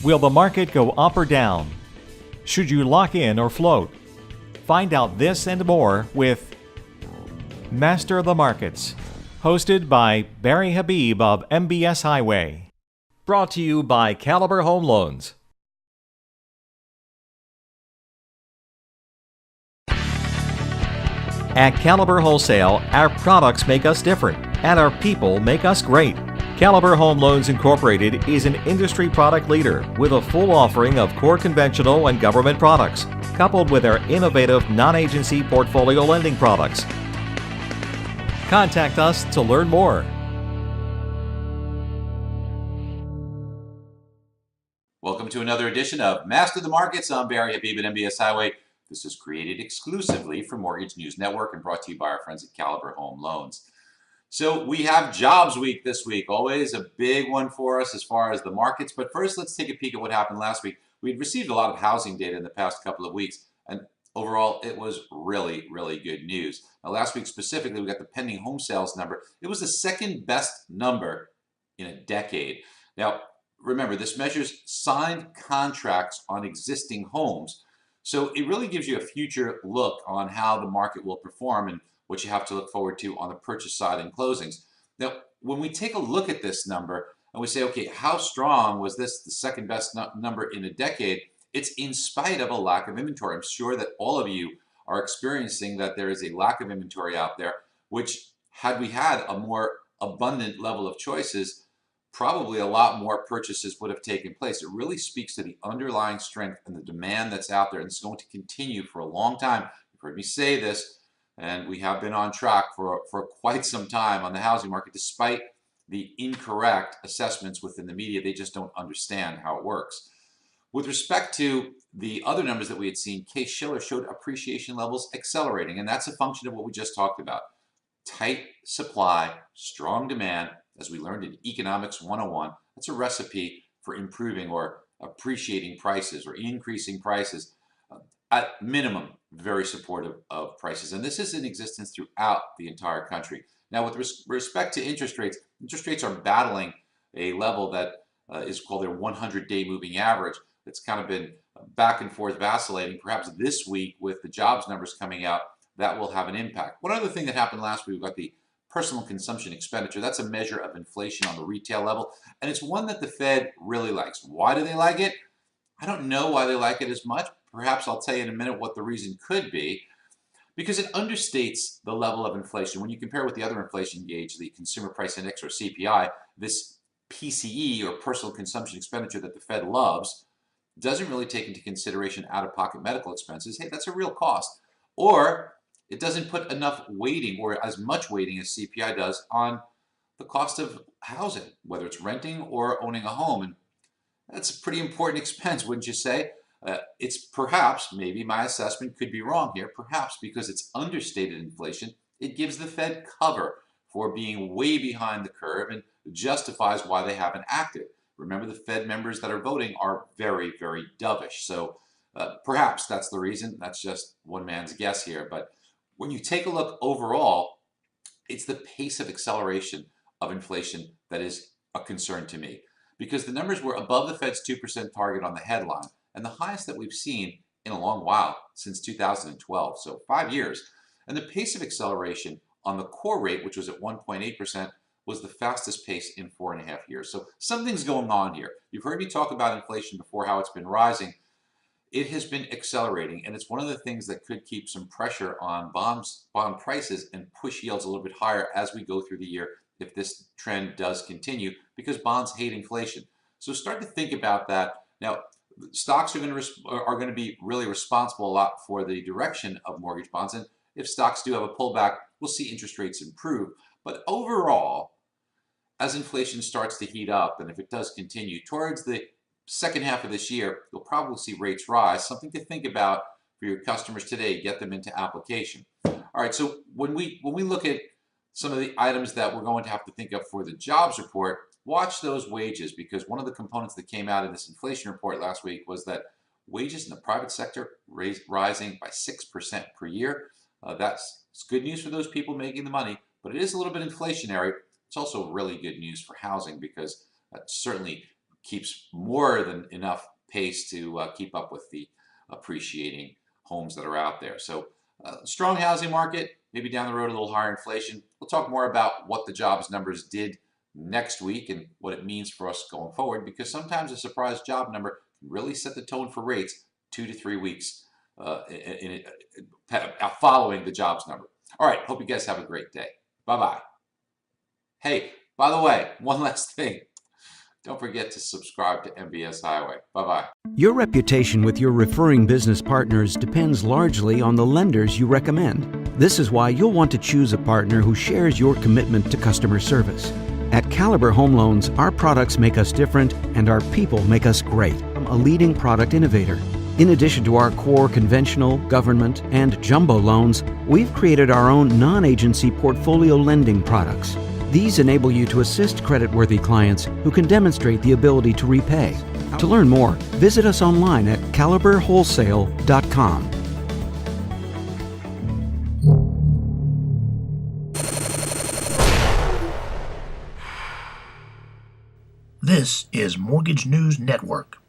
Will the market go up or down? Should you lock in or float? Find out this and more with Master of the Markets, hosted by Barry Habib of MBS Highway. Brought to you by Caliber Home Loans. At Caliber Wholesale, our products make us different, and our people make us great. Caliber Home Loans Incorporated is an industry product leader with a full offering of core conventional and government products, coupled with our innovative non-agency portfolio lending products. Contact us to learn more. Welcome to another edition of Master of the Markets. I'm Barry Habib at MBS Highway. This is created exclusively for Mortgage News Network and brought to you by our friends at Caliber Home Loans. So we have Jobs Week this week, always a big one for us as far as the markets. But first, let's take a peek at what happened last week. We'd received a lot of housing data in the past couple of weeks, and overall, it was really, really good news. Now, last week specifically, we got the pending home sales number. It was the second best number in a decade. Now, remember, this measures signed contracts on existing homes. So it really gives you a future look on how the market will perform and what you have to look forward to on the purchase side and closings. Now, when we take a look at this number and we say, okay, how strong was this, the second best number in a decade? It's in spite of a lack of inventory. I'm sure that all of you are experiencing that there is a lack of inventory out there, which had we had a more abundant level of choices, probably a lot more purchases would have taken place. It really speaks to the underlying strength and the demand that's out there, and it's going to continue for a long time. You've heard me say this, and we have been on track for quite some time on the housing market, despite the incorrect assessments within the media. They just don't understand how it works. With respect to the other numbers that we had seen, Case-Shiller showed appreciation levels accelerating, and that's a function of what we just talked about. Tight supply, strong demand, as we learned in Economics 101, that's a recipe for improving or appreciating prices or increasing prices. At minimum, very supportive of prices. And this is in existence throughout the entire country. Now, with respect to interest rates are battling a level that is called their 100-day moving average. It's kind of been back and forth vacillating. Perhaps this week, with the jobs numbers coming out, that will have an impact. One other thing that happened last week, we've got the personal consumption expenditure. That's a measure of inflation on the retail level, and it's one that the Fed really likes. Why do they like it? I don't know why they like it as much. Perhaps I'll tell you in a minute what the reason could be, because it understates the level of inflation. When you compare with the other inflation gauge, the Consumer Price Index or CPI, this PCE or personal consumption expenditure that the Fed loves doesn't really take into consideration out-of-pocket medical expenses. Hey, that's a real cost. Or it doesn't put enough weighting or as much weighting as CPI does on the cost of housing, whether it's renting or owning a home. And that's a pretty important expense, wouldn't you say? It's perhaps, maybe my assessment could be wrong here, perhaps because it's understated inflation, it gives the Fed cover for being way behind the curve and justifies why they haven't acted. Remember, the Fed members that are voting are very, very dovish. So perhaps that's the reason. That's just one man's guess here. But when you take a look overall, it's the pace of acceleration of inflation that is a concern to me, because the numbers were above the Fed's 2% target on the headline, and the highest that we've seen in a long while, since 2012, so 5 years. And the pace of acceleration on the core rate, which was at 1.8%, was the fastest pace in 4.5 years. So something's going on here. You've heard me talk about inflation before, how it's been rising. It has been accelerating, and it's one of the things that could keep some pressure on bond prices and push yields a little bit higher as we go through the year if this trend does continue, because bonds hate inflation. So start to think about that. Now, stocks are going to be really responsible a lot for the direction of mortgage bonds, and if stocks do have a pullback, we'll see interest rates improve. But overall, as inflation starts to heat up, and if it does continue towards the second half of this year, you'll probably see rates rise. Something to think about for your customers today. Get them into application. All right, so when we look at some of the items that we're going to have to think of for the jobs report, watch those wages, because one of the components that came out of this inflation report last week was that wages in the private sector rising by 6% per year. That's good news for those people making the money, but it is a little bit inflationary. It's also really good news for housing, because that certainly keeps more than enough pace to keep up with the appreciating homes that are out there. So strong housing market, maybe down the road a little higher inflation. We'll talk more about what the jobs numbers did next week and what it means for us going forward, because sometimes a surprise job number can really set the tone for rates 2 to 3 weeks following the jobs number. All right, hope you guys have a great day. Bye-bye. Hey, by the way, one last thing. Don't forget to subscribe to MBS Highway. Bye-bye. Your reputation with your referring business partners depends largely on the lenders you recommend. This is why you'll want to choose a partner who shares your commitment to customer service. At Caliber Home Loans, our products make us different and our people make us great. A leading product innovator. In addition to our core conventional, government, and jumbo loans, we've created our own non-agency portfolio lending products. These enable you to assist creditworthy clients who can demonstrate the ability to repay. To learn more, visit us online at caliberwholesale.com. This is Mortgage News Network.